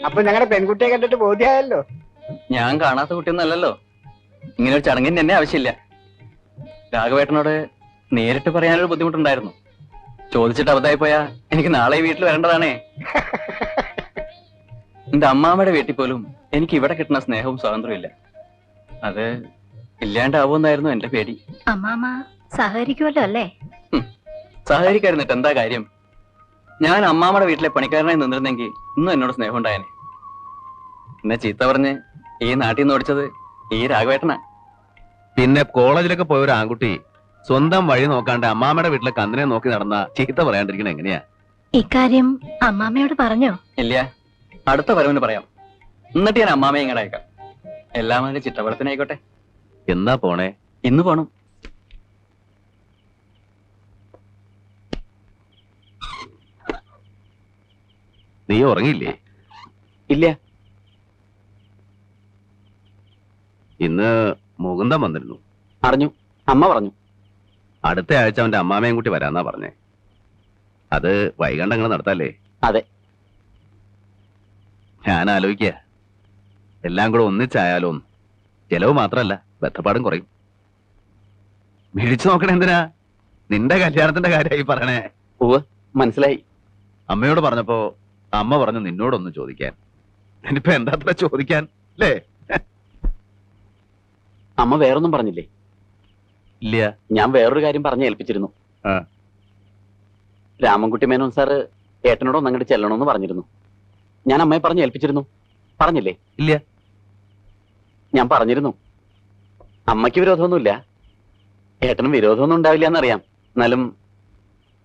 അപ്പൊ ഞങ്ങളുടെ പെൺകുട്ടിയെ കണ്ടിട്ട് ബോധ്യമായല്ലോ. ഞാൻ കാണാത്ത കുട്ടിയൊന്നല്ലല്ലോ. ഇങ്ങനെ ഒരു ചടങ്ങിന് എന്നെ ആവശ്യമില്ല. രാഘവേട്ടനോട് നേരിട്ട് പറയാനൊരു ബുദ്ധിമുട്ടുണ്ടായിരുന്നു. ചോദിച്ചിട്ട് അവതായി പോയാ എനിക്ക് നാളെ വീട്ടിൽ വരേണ്ടതാണേ. എന്റെ അമ്മാമ്മയുടെ വീട്ടിൽ പോലും എനിക്ക് ഇവിടെ കിട്ടുന്ന സ്നേഹവും സ്വാതന്ത്ര്യവും ഇല്ല. അത് ഇല്ലാണ്ടാവുമെന്നായിരുന്നു എന്റെ പേടി. അമ്മാമ്മ സഹകരിക്കുമല്ലോ അല്ലേ? സഹകരിക്കായിരുന്നിട്ട് എന്താ കാര്യം? ഞാൻ അമ്മാമ്മയുടെ വീട്ടിലെ പണിക്കാരനായി നിന്നിരുന്നെങ്കിൽ ഇന്നും എന്നോട് സ്നേഹം ഉണ്ടായനെ. എന്നെ ചീത്ത പറഞ്ഞ് ഈ നാട്ടിൽ നിന്ന് ഓടിച്ചത് ഈ രാഘവേട്ടനാ. പിന്നെ കോളേജിലൊക്കെ പോയ ഒരു ആൺകുട്ടി സ്വന്തം വഴി നോക്കാണ്ട് അമ്മാമ്മയുടെ വീട്ടിലെ കന്നിനെ നോക്കി നടന്ന ചീത്ത പറയാണ്ടിരിക്കണ എങ്ങനെയാ? ഇക്കാര്യം അമ്മാമ്മയോട് പറഞ്ഞോ? ഇല്ല, അടുത്ത വരവിന് പറയാം. എന്നിട്ട് ഞാൻ അമ്മാമ്മയെ ഇങ്ങോട്ട് അയക്കാം. എല്ലാം അതിന്റെ ചിട്ടവളത്തിനായിക്കോട്ടെ. എന്നാ പോണേ? ഇന്ന് പോണം. നീ ഉറങ്ങിയില്ലേ? ഇല്ല. ഇന്ന് മുകുന്ദൻ വന്നിരുന്നു. അറിഞ്ഞു, അമ്മ പറഞ്ഞു. അടുത്ത ആഴ്ച അവന്റെ അമ്മാമയും കൂട്ടി വരാന്നാ പറഞ്ഞേ. അത് വൈകണ്ടങ്ങൾ നടത്താല്ലേ? അതെ. ഞാൻ ആലോചിക്ക എല്ലാം കൂടെ ഒന്നിച്ചായാലോ. ചെലവ് മാത്രല്ല, ബന്ധപ്പാടും കുറയും. മിഴിച്ചു നോക്കണ എന്തിനാ? നിന്റെ കല്യാണത്തിന്റെ കാര്യമായി പറയണേ. ഉവ്വ്, മനസ്സിലായി. അമ്മയോട് പറഞ്ഞപ്പോ അമ്മ പറഞ്ഞു നിന്നോടൊന്ന് ചോദിക്കാൻ. ഇനിയിപ്പോ എന്താ ചോദിക്കാൻ അല്ലേ? അമ്മ വേറൊന്നും പറഞ്ഞില്ലേ? ഇല്ല. ഞാൻ വേറൊരു കാര്യം പറഞ്ഞ് ഏൽപ്പിച്ചിരുന്നു. രാമൻകുട്ടി മേനോൻ സാറ് ഏട്ടനോട് ഒന്നങ്ങോട്ട് ചെല്ലണമെന്ന് പറഞ്ഞിരുന്നു. ഞാൻ അമ്മയെ പറഞ്ഞ് ഏൽപ്പിച്ചിരുന്നു. പറഞ്ഞില്ലേ? ഇല്ല. ഞാൻ പറഞ്ഞിരുന്നു. അമ്മയ്ക്ക് വിരോധമൊന്നുമില്ല, ഏട്ടനും വിരോധമൊന്നും ഉണ്ടാവില്ല എന്നറിയാം. എന്നാലും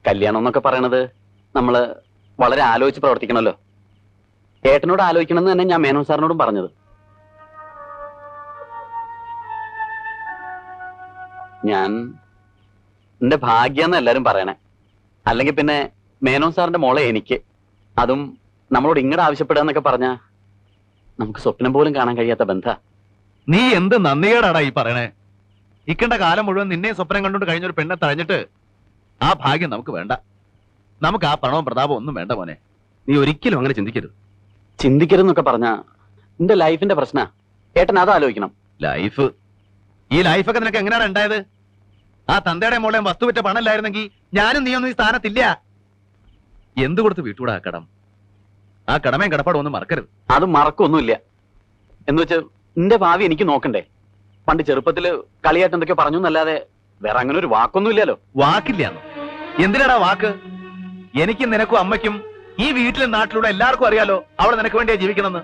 കല്യാണം എന്നൊക്കെ പറയണത് നമ്മള് വളരെ ആലോചിച്ച് പ്രവർത്തിക്കണമല്ലോ. ഏട്ടനോട് ആലോചിക്കണമെന്ന് തന്നെ ഞാൻ മേനോൻ സാറിനോടും പറഞ്ഞത്. ഞാൻ എന്റെ ഭാഗ്യാന്ന് എല്ലാരും പറയണേ. അല്ലെങ്കിൽ പിന്നെ മേനോൻ സാറിന്റെ മോളെ എനിക്ക്, അതും നമ്മളോട് ഇങ്ങോട്ട് ആവശ്യപ്പെടുക എന്നൊക്കെ പറഞ്ഞാ നമുക്ക് സ്വപ്നം പോലും കാണാൻ കഴിയാത്ത ബന്ധ. നീ എന്ത് നന്ദികേടാടാ ഈ പറയണേ? ഇക്കണ്ട കാലം മുഴുവൻ നിന്നെ സ്വപ്നം കണ്ടുകൊണ്ട് കഴിഞ്ഞൊരു പെണ്ണെ തഴഞ്ഞിട്ട് ആ ഭാഗ്യം നമുക്ക് വേണ്ട. നമുക്ക് ആ പണവും പ്രതാപവും ഒന്നും വേണ്ട മോനെ. നീ ഒരിക്കലും അങ്ങനെ ചിന്തിക്കരുത്. ചിന്തിക്കരുതെന്നൊക്കെ പറഞ്ഞാ എന്റെ ലൈഫിന്റെ പ്രശ്ന. ഏട്ടൻ അത് ആലോചിക്കണം. ലൈഫ്, ഈ ലൈഫൊക്കെ നിനക്ക് എങ്ങനെയാണ് ഉണ്ടായത്? ആ തന്തയുടെ മോളെയും വസ്തു വിറ്റ പണമില്ലായിരുന്നെങ്കിൽ ഞാനും നീയൊന്നും ഈ സ്ഥാനത്തില്ല. എന്ത് കൊടുത്ത് വീട്ടുകൂടെ ആ കടം? ആ കടമയും കടപ്പാടും ഒന്നും മറക്കരുത്. അത് മറക്കൊന്നുമില്ല. എന്ന് വെച്ച് എന്റെ ഭാവി എനിക്ക് നോക്കണ്ടേ? പണ്ട് ചെറുപ്പത്തില് കളിയായിട്ട് എന്തൊക്കെ പറഞ്ഞു എന്നല്ലാതെ വേറെ അങ്ങനെ ഒരു വാക്കൊന്നും ഇല്ലല്ലോ. വാക്കില്ലാന്നോ? എന്തിനാടാ വാക്ക്? എനിക്കും നിനക്കും അമ്മയ്ക്കും ഈ വീട്ടിലും നാട്ടിലുള്ള എല്ലാവർക്കും അറിയാലോ അവളെ നിനക്ക് വേണ്ടിയാ ജീവിക്കണമെന്ന്.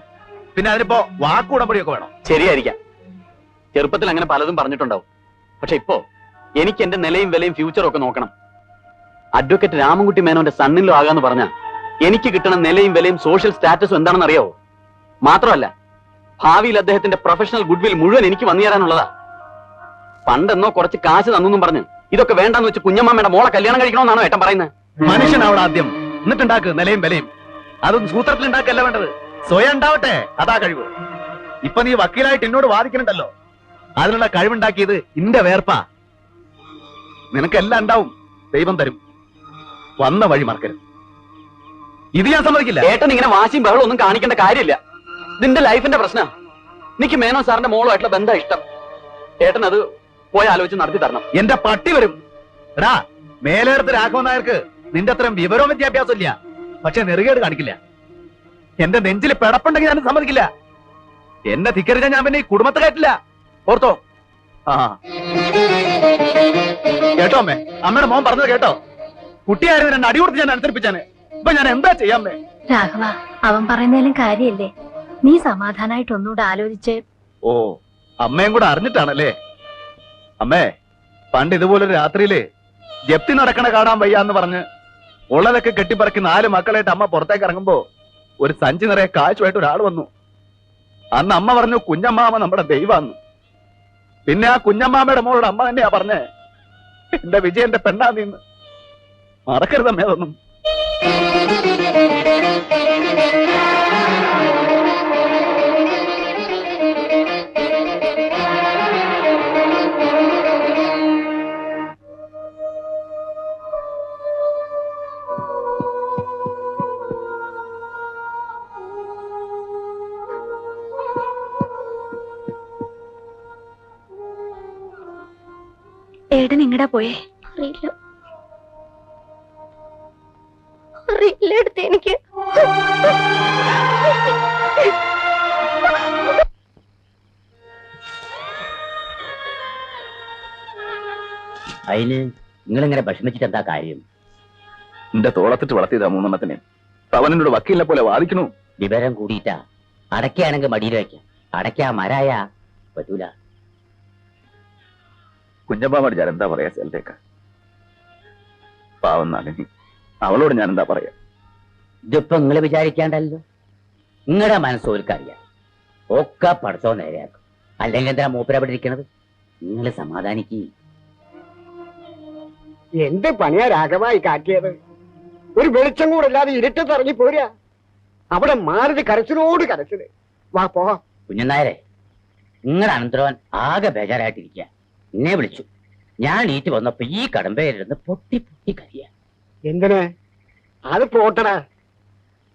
പിന്നെ അതിനിപ്പോ വാക്കുടമ്പടിയൊക്കെ വേണം. ശരിയായിരിക്കാം, ചെറുപ്പത്തിൽ അങ്ങനെ പലതും പറഞ്ഞിട്ടുണ്ടാവും. പക്ഷെ ഇപ്പോ എനിക്ക് എന്റെ നിലയും വിലയും ഫ്യൂച്ചറും ഒക്കെ നോക്കണം. അഡ്വക്കേറ്റ് രാമൻകുട്ടി മേനോന്റെ സണ്ണിലോ ആകാന്ന് പറഞ്ഞാ എനിക്ക് കിട്ടണ നിലയും വിലയും സോഷ്യൽ സ്റ്റാറ്റസും എന്താണെന്ന് അറിയാവോ? മാത്രമല്ല ഭാവിയിൽ അദ്ദേഹത്തിന്റെ പ്രൊഫഷണൽ ഗുഡ്വിൽ മുഴുവൻ എനിക്ക് വന്നു തരാനുള്ളതാ. പണ്ടെന്നോ കുറച്ച് കാശ് തന്നെന്നും പറഞ്ഞ് ഇതൊക്കെ വേണ്ടെന്ന് വെച്ച് കുഞ്ഞമ്മയുടെ മോളെ കല്യാണം കഴിക്കണമെന്നാണോ ഏട്ടൻ പറയുന്നത്? മനുഷ്യനാവണം ആദ്യം, എന്നിട്ടുണ്ടാക്ക് നിലയും വിലയും. അതൊന്നും സൂത്രത്തിൽ ഉണ്ടാക്കല്ല വേണ്ടത്, സ്വയം ഉണ്ടാവട്ടെ. അതാ കഴിവ്. ഇപ്പൊ നീ വക്കീലായിട്ട് എന്നോട് വാദിക്കണുണ്ടല്ലോ, അതിനുള്ള കഴിവുണ്ടാക്കിയത് ഇന്റെ വേർപ്പാ. നിനക്കെല്ലാം ഉണ്ടാവും, ദൈവം തരും. വന്ന വഴി മറക്കരുത്. ഇത് ഞാൻ സമ്മതിക്കില്ല. ഏട്ടൻ ഇങ്ങനെ വാശിയും ബഹളം ഒന്നും കാണിക്കേണ്ട കാര്യമില്ല. ഇതിന്റെ ലൈഫിന്റെ പ്രശ്നം. എനിക്ക് മേനോൻ സാറിന്റെ മോളുമായിട്ടുള്ള ബന്ധം ഇഷ്ടം. ഏട്ടൻ അത് പോയി ആലോചിച്ച് നടത്തി തരണം. എന്റെ പട്ടി വരും. എടാ, മേലേടത്ത് രാഘവൻ നായർക്ക് നിന്റെ അത്രയും വിവരവും വിദ്യാഭ്യാസം ഇല്ല, പക്ഷെ നെറുകേട് കാണിക്കില്ല. എന്റെ നെഞ്ചിൽ പിടപ്പുണ്ടെങ്കിൽ ഞാൻ സമ്മതിക്കില്ല. എന്നെ ധിക്കരിച്ചാൽ ഞാൻ പിന്നെ ഈ കുടുംബത്തെ കയറ്റില്ല. ഓർത്തോ? ആ കേട്ടോ അമ്മേ? അമ്മയുടെ മോൻ പറഞ്ഞത് കേട്ടോ? കുട്ടിയായിരുന്നു രണ്ട് അടി കൊടുത്ത് ഞാൻ അനുസരിപ്പിച്ചാന്. ഇപ്പൊ ഞാൻ എന്താ ചെയ്യാമ്മേ? രാഘവ, അവൻ പറയുന്നതിലും കാര്യല്ലേ? നീ സമാധാനായിട്ട് ഒന്നുകൂടെ ആലോചിച്ച്. ഓ, അമ്മയും കൂടെ അറിഞ്ഞിട്ടാണല്ലേ? അമ്മേ, പണ്ട് ഇതുപോലൊരു രാത്രിയില് ജപ്തി നടക്കണ കാണാൻ വയ്യാന്ന് പറഞ്ഞ് ഉള്ളതൊക്കെ കെട്ടിപ്പറക്കി 4 മക്കളായിട്ട് അമ്മ പുറത്തേക്ക് ഇറങ്ങുമ്പോ ഒരു സഞ്ചി നിറയെ കാശുമായിട്ട് ഒരാൾ വന്നു. അന്ന് അമ്മ പറഞ്ഞു കുഞ്ഞമ്മാമ നമ്മുടെ ദൈവാന്ന്. പിന്നെ ആ കുഞ്ഞമ്മാമയുടെ മോളോട് അമ്മ തന്നെയാ പറഞ്ഞേ, എന്റെ വിജയന്റെ പെണ്ണാ നീന്ന്. മറക്കരുതമ്മേ അതൊന്നും. ഏടൻ എങ്ങടാ പോയേ? അറിയില്ല അറിയില്ല എടുത്ത് എനിക്ക്. അതിന് നിങ്ങളിങ്ങനെ വിഷമിച്ചിട്ട് എന്താ കാര്യം? എന്റെ തോളത്തിട്ട് വളർത്തിയതാ മൂന്നെണ്ണത്തിനെ. അവനോട് വക്കീലിനെ പോലെ വാദിക്കണു. വിവരം കൂടിയിട്ടാ. അടയ്ക്കാണെങ്കിൽ മടിയിൽ വയ്ക്കാം, അടയ്ക്കാ മരായ പറ്റൂല. കുഞ്ഞമ്പാമോട് ഞാൻ എന്താ പറയാ സ്ഥലത്തേക്ക്? പാവം നാളിനി, അവളോട് ഞാൻ എന്താ പറയാ? ഇതിപ്പോ നിങ്ങള് വിചാരിക്കാണ്ടല്ലോ, നിങ്ങളുടെ മനസ്സോൽക്കറിയാം. ഒക്കെ പഠിച്ചോ നേരെയാക്കും. അല്ലെങ്കിൽ എന്താ മൂപ്പര അവിടെ ഇരിക്കണത്? നിങ്ങൾ സമാധാനിക്ക്. എന്ത് പണിയാ രാഘവായി കാട്ടിയത്? ഒരു വെളിച്ചം കൂടെ ഇല്ലാതെ ഇരുട്ടത്ത് ഇറങ്ങി പോരാ. അവിടെ മാരുതി കരച്ചിലോട് കരച്ചില്. വാ പോവാം. കുഞ്ഞനായരെ, നിങ്ങളുടെ അനന്തരവൻ ആകെ ബേജാറായിട്ടിരിക്കുക. എന്നെ വിളിച്ചു. ഞാൻ നീറ്റ് വന്നപ്പോ ഈ കടമ്പയിലിരുന്ന് പൊട്ടി പൊട്ടി കരിയ. എന്തിന്? അത് പോട്ടടാ.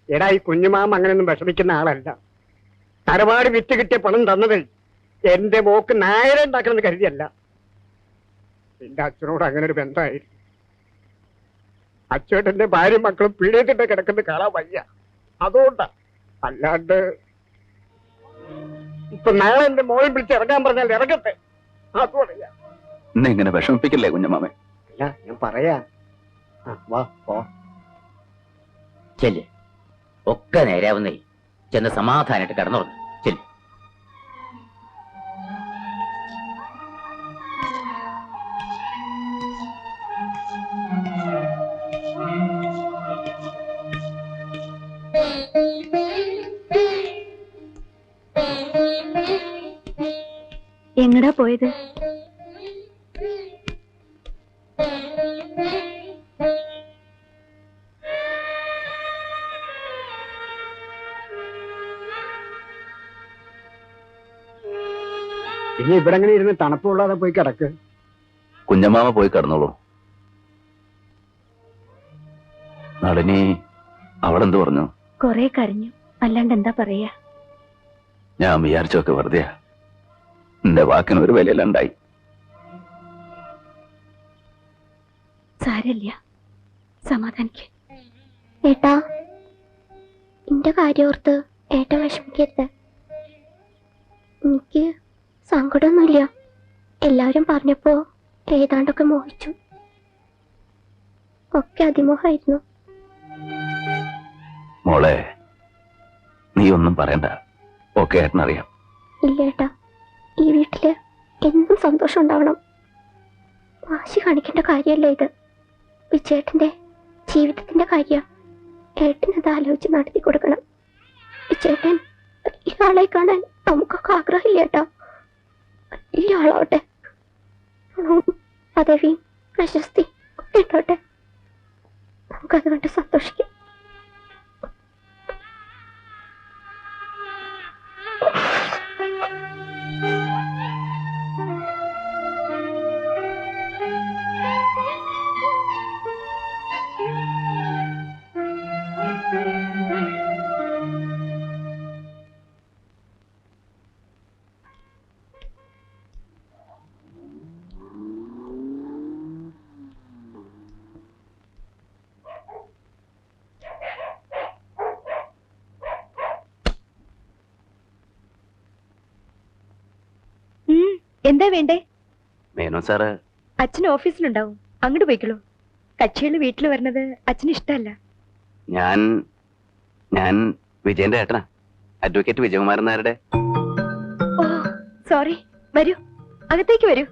എടാ, ഈ കുഞ്ഞുമാമ അങ്ങനെയൊന്നും വിഷമിക്കുന്ന ആളല്ല. തറവാട് വിറ്റ് കിട്ടിയ പണം തന്നത് എന്റെ മോക്ക് നായര ഉണ്ടാക്കണമെന്ന് കരുതിയല്ല. എന്റെ അച്ഛനോട് അങ്ങനെ ഒരു ബന്ധമായിരുന്നു. അച്ഛേട്ടന്റെ ഭാര്യയും മക്കളും പീഡിയത്തിട്ട് കിടക്കുന്നത് കാണാൻ വയ്യ. അതുകൊണ്ടാ. അല്ലാണ്ട് ഇപ്പൊ നാളെ എന്റെ മോളിൽ വിളിച്ച് ഇറങ്ങാൻ പറഞ്ഞാൽ ഇറങ്ങട്ടെ. അതുകൊണ്ടാ. എന്നെ ഇങ്ങനെ വിഷമിപ്പിക്കില്ലേ കുഞ്ഞമ്മാമേ? അല്ല, ഞാൻ പറയാ. വാ പോ. ചെല്ല്, ഒക്കെ നേരാവുന്നേ. ചെന്ന് സമാധാനായിട്ട് കിടന്നുറങ്ങ്. ചെല്ല്. എങ്ങടാ പോയത്? ഇനി ഇവിടെ അങ്ങനെ ഇരുന്ന് തണുപ്പുള്ളാതെ പോയി കിടക്ക്. കുഞ്ഞമ്മാമ പോയി കിടന്നോളൂ. നളിനി അവളെന്ത് പറഞ്ഞു? കൊറേ കരഞ്ഞു, അല്ലാണ്ട് എന്താ പറയാ. ഞാൻ വിചാരിച്ചൊക്കെ വെറുതെയാ. എന്റെ വാക്കിന് ഒരു വിലയിലുണ്ടായി. സാരല്ല, സമാധാനിക്ക്. ഏട്ടാ, എന്റെ കാര്യം ഓർത്ത് ഏട്ടൻ വിഷമിക്കരുത്. എനിക്ക് സങ്കടമൊന്നുമില്ല. എല്ലാവരും പറഞ്ഞപ്പോ ഏതാണ്ടൊക്കെ മോഹിച്ചു. ഒക്കെ അതിമോഹമായിരുന്നു. മോളെ, നീ ഒന്നും പറയണ്ട. ഓക്കെ, ഏട്ടനറിയാം. ഇല്ല ഏട്ടാ, ഈ വീട്ടില് എന്നും സന്തോഷം ഉണ്ടാവണം. വാശി കാണിക്കേണ്ട കാര്യമല്ല ഇത്. വിജയേട്ടന്റെ ജീവിതത്തിന്റെ കാര്യം ഏട്ടനത് ആലോചിച്ച് നടത്തി കൊടുക്കണം. വിജയേട്ടൻ വലിയ ആളായി കാണാൻ നമുക്കൊക്കെ ആഗ്രഹമില്ല ഏട്ടാ. വലിയ ആളാവട്ടെ, പദവിയും പ്രശസ്തി ഒക്കെ ഉണ്ടോട്ടെ. നമുക്കത് കണ്ട് സന്തോഷിക്കാം. എന്താ വേണ്ടേ? മേനോ സാറ് അച്ഛൻ ഓഫീസിലുണ്ടാവും, അങ്ങോട്ട് പോയിക്കോളൂ. കക്ഷികൾ വീട്ടിൽ വരുന്നത് അച്ഛന് ഇഷ്ടമല്ല. ഞാൻ വിജയന്റെ ഏട്ടനാ, അഡ്വക്കേറ്റ് വിജയകുമാരൻ നായരുടെ. ഓ സോറി, വരൂ, അകത്തേക്ക് വരൂ.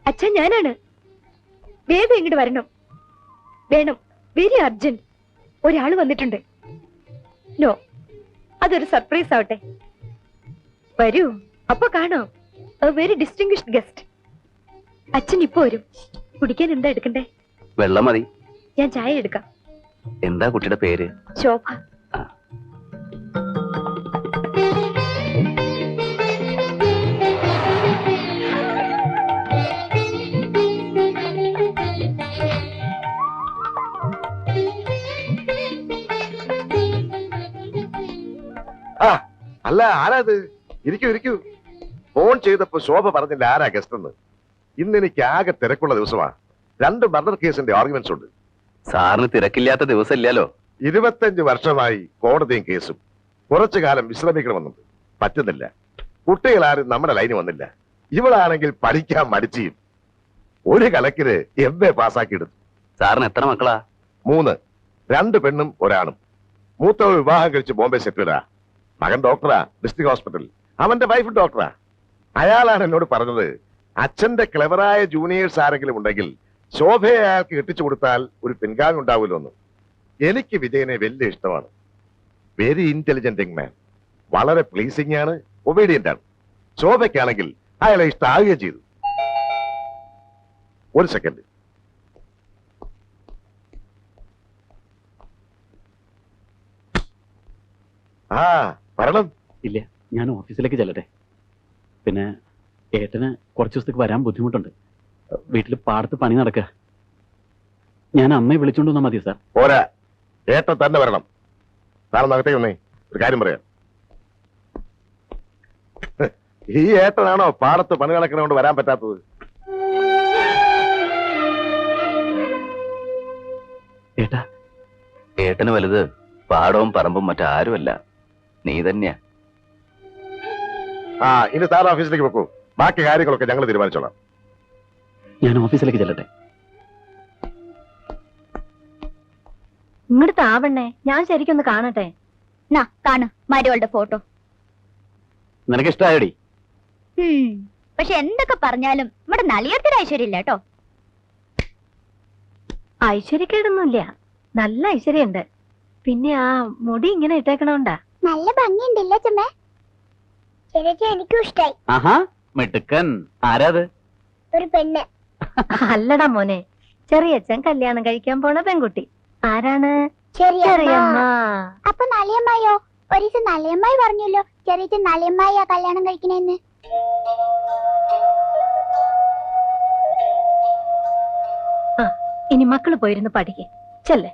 അച്ഛൻ ഞാനാണ്. വേഗം ഇങ്ങോട്ട് വരണം. വേണം, വെരി അർജന്റ്. ഒരാള് വന്നിട്ടുണ്ട്. നോ, അതൊരു സർപ്രൈസ് ആവട്ടെ. വരൂ, അപ്പൊ കാണാം. Very distinguished guest. അച്ഛൻ ഇപ്പൊ വരും. കുടിക്കാൻ എന്താ എടുക്കണ്ടേ? വെള്ളം മതി. ഞാൻ ചായ എടുക്കാം. എന്താ കുട്ടിയുടെ പേര്? ശോഭ. ആ അല്ല ആരാ ഇത്? ഇരിക്കൂ ഇരിക്കൂ. ഫോൺ ചെയ്തപ്പോ ശോഭ പറഞ്ഞില്ല ആരാ ഗസ്റ്റ് എന്ന്. ഇന്ന് എനിക്ക് ആകെ തിരക്കുള്ള ദിവസമാ. 2 മർഡർ കേസിന്റെ ആർഗ്യുമെന്റ്സ് ഉണ്ട്. സാറിന് തിരക്കില്ലാത്ത ദിവസം ഇല്ലല്ലോ. 25 വർഷമായി കോടതിയും കേസും. കുറച്ചു കാലം വിശ്രമിക്കണമെന്നുണ്ട്. പറ്റുന്നില്ല. കുട്ടികളാരും നമ്മുടെ ലൈന് വന്നില്ല. ഇവളാണെങ്കിൽ പഠിക്കാൻ മടിച്ചിയും. ഒരു കലക്കിന് MA പാസ്സാക്കിയെടുത്തു. സാറിന് എത്ര മക്കളാ? 3, 2 പെണ്ണും 1 ആണും. മൂത്തവൾ വിവാഹം കഴിച്ച് ബോംബെ സെറ്റിലറാ. മകൻ ഡോക്ടറാ, ഡിസ്ട്രിക്ട് ഹോസ്പിറ്റൽ. അവന്റെ വൈഫ് ഡോക്ടറാ. അയാളാണ് എന്നോട് പറഞ്ഞത്, അച്ഛന്റെ ക്ലെവറായ ജൂനിയേഴ്സ് ആരെങ്കിലും ഉണ്ടെങ്കിൽ ശോഭയെ അയാൾക്ക് കെട്ടിച്ചു കൊടുത്താൽ ഒരു പിൻഗാമി ഉണ്ടാവുമല്ലോ എന്ന്. എനിക്ക് വിജയനെ വലിയ ഇഷ്ടമാണ്. Very intelligent young man. വളരെ പ്ലീസിംഗ് ആണ്, ഒബീഡിയന്റ് ആണ്. ശോഭയ്ക്കാണെങ്കിൽ അയാളെ ഇഷ്ടമാവുകയും ചെയ്തു. ഒരു സെക്കൻഡ്. ആ വരണം. ഇല്ല, ഞാൻ ഓഫീസിലേക്ക് ചെല്ലട്ടെ. പിന്നെ ഏട്ടന് കുറച്ച് ദിവസത്തേക്ക് വരാൻ ബുദ്ധിമുട്ടുണ്ട്. വീട്ടിൽ പാടത്ത് പണി നടക്കുക. ഞാൻ അമ്മയെ വിളിച്ചോണ്ട് വന്നാൽ മതിയോ സാർ? പോരാ, ഏട്ടൻ തന്നെ വരണം. സാറൊന്ന് അകത്തേക്ക് വന്നേ, ഒരു കാര്യം പറയാം. ഈ ഏട്ടനാണോ പാടത്ത് പണി നടക്കുന്നതുകൊണ്ട് വരാൻ പറ്റാത്തത്? ഏട്ടാ, ഏട്ടന് വലുത് പാടവും പറമ്പും മറ്റാരുമല്ല, നീ തന്നെയാ. ആ ഇനി സാർ ഓഫീസിലേക്ക് വെക്കൂ. ബാക്കി കാര്യങ്ങളൊക്കെ ഞങ്ങൾ തീരുമാനിച്ചോളാം. ഞാൻ ഓഫീസിലേക്ക് ചെല്ലട്ടെ. ഇങ്ങോട്ട് താവണ്ണേ, ഞാൻ ശരിക്കൊന്ന് കാണട്ടെ. കാണു മരുവളുടെ ഫോട്ടോ. നിനക്ക് ഇഷ്ടമായോടി? പക്ഷെ എന്തൊക്കെ പറഞ്ഞാലും ഇവിടെ നളിയത്തിന് ഐശ്വര്യം ഇല്ല കേട്ടോ. ഐശ്വര്യക്കേടൊന്നുമില്ല, നല്ല ഐശ്വര്യമുണ്ട്. പിന്നെ ആ മുടി ഇങ്ങനെ ഇട്ടേക്കണോണ്ടാ. നല്ല ഭംഗിയുണ്ടല്ലേ ചമ്മേ? ചേച്ചി എനിക്കും ഇഷ്ടായി. ആഹാ, മിടുക്കൻ. ആരാത്? ഒരു പെണ്ണ്. അല്ലടാ മോനെ, ചെറിയച്ഛൻ കല്യാണം കഴിക്കാൻ പോണ പെൺകുട്ടി. ആരാണ്? ചെറിയമ്മ. അപ്പൊ നളിയമ്മായോ? ഒരു ദിവസം നളിയമ്മായി പറഞ്ഞല്ലോ ചെറിയ നളിയമ്മായിയാ കല്യാണം കഴിക്കണേന്ന്. ഇനി മക്കള് പോയിരുന്ന് പഠിക്കേ ചെല്ലേ.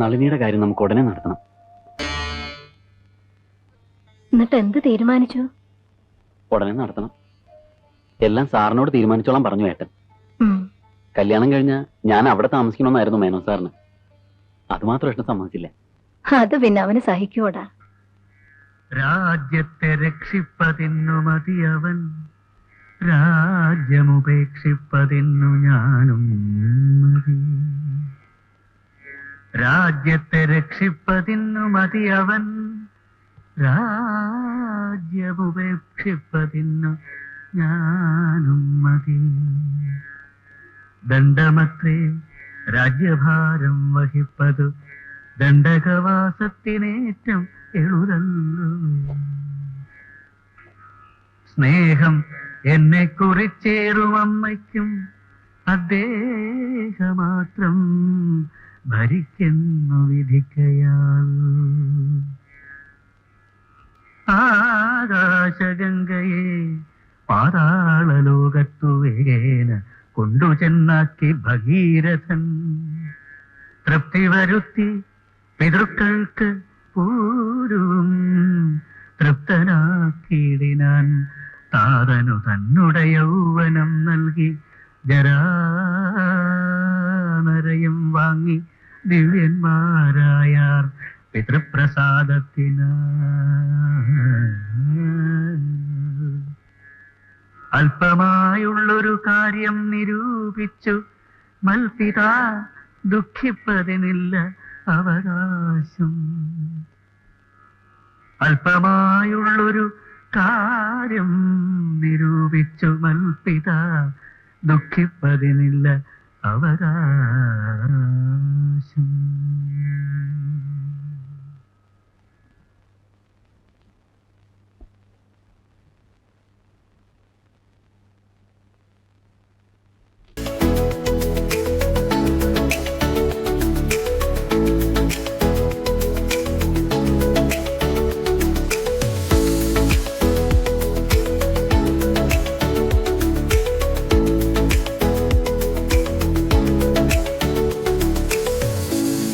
നളിനിയുടെ കാര്യം നമുക്ക് ഉടനെ നടത്തണം. എന്നിട്ട് എന്ത് തീരുമാനിച്ചു? ഉടനെ നടത്തണം. എല്ലാം സാറിനോട് തീരുമാനിച്ചോളാൻ പറഞ്ഞു ഏട്ടൻ. കല്യാണം കഴിഞ്ഞാൽ ഞാൻ അവിടെ താമസിക്കണമെന്നായിരുന്നു മേനോൻ സാറിന്. അത് മാത്രം ഏട്ടൻ സമ്മതിച്ചില്ല. അത് പിന്നെ അവന് സഹിക്കൂടാ. രാജ്യത്തെ രക്ഷിപ്പതിന്നു മതിയവൻ, രാജ്യമുപേക്ഷിപ്പതിന്നു ഞാനും മതി. രാജ്യത്തെ രക്ഷിപ്പതിന്നു മതിയവൻ, രാജ്യമുപേക്ഷിപ്പതിന്നു ഞാനും മതി. ദണ്ഡമത്രേ രാജ്യഭാരം വഹിപ്പതു, ദണ്ഡകവാസത്തിനേറ്റം എളുതല്ലോ. സ്നേഹം എന്നെ കുറിച്ചേറും അമ്മയ്ക്കും അദ്ദേഹമാത്രം ഭരിക്കുന്നു വിധിക്കയാൽ. ആകാശഗംഗയെ പാതാളലോകത്തു വേഗേന കൊണ്ടു ചെന്നാക്കി ഭഗീരഥൻ. തൃപ്തി വരുത്തി പിതൃക്കൾക്ക് പൂരവും തൃപ്തനാക്കിയിടിനാൻ. താതനു തന്നുടെ യൗവനം നൽകി ജരാനരയും വാങ്ങി ദിവ്യന്മാരായാർ പിതൃപ്രസാദത്തിന്. അല്പമായുള്ളൊരു കാര്യം നിരൂപിച്ചു മൽപിതാ, ദുഃഖിപ്പതിനില്ല അവകാശം. അല്പമായുള്ളൊരു കാര്യം നിരൂപിച്ചു മൽപിതാ, ദുഃഖിപ്പതിനില്ല അവകാശം.